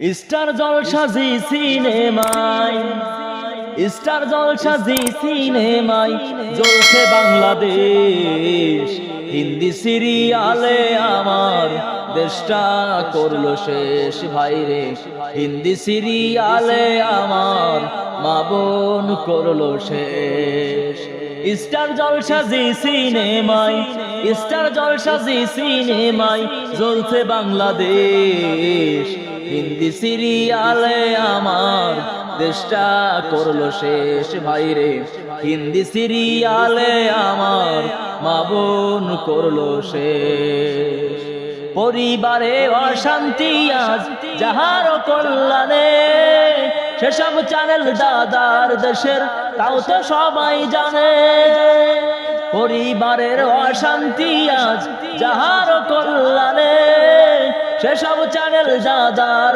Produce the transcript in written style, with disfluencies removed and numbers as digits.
Star জলসা জি সিনেমায়, star জলসা জি সিনেমায় জ্বলছে বাংলাদেশ। হিন্দি সিরিয়ালে আমার দেশটা করলো শেষ ভাইরে, হিন্দি সিরিয়ালে আমার মা বোন করলো শেষ। স্টার জলসা জি সিনেমায়, স্টার জলসা জি সিনেমায় জ্বলছে বাংলাদেশ। হিন্দি সিরিয়ালে আমার দেশটা করলো শেষ ভাইরে, হিন্দি সিরিয়ালে আমার মা বোন করলো শেষ। পরিবারে অশান্তি আজ যাহার কল্যাণে, সেসব চ্যানেল দাদার দেশের তাও তো সবাই জানে। পরিবারের অশান্তি আজ যাহার কল্যাণে, সেসব চ্যানেল দাদার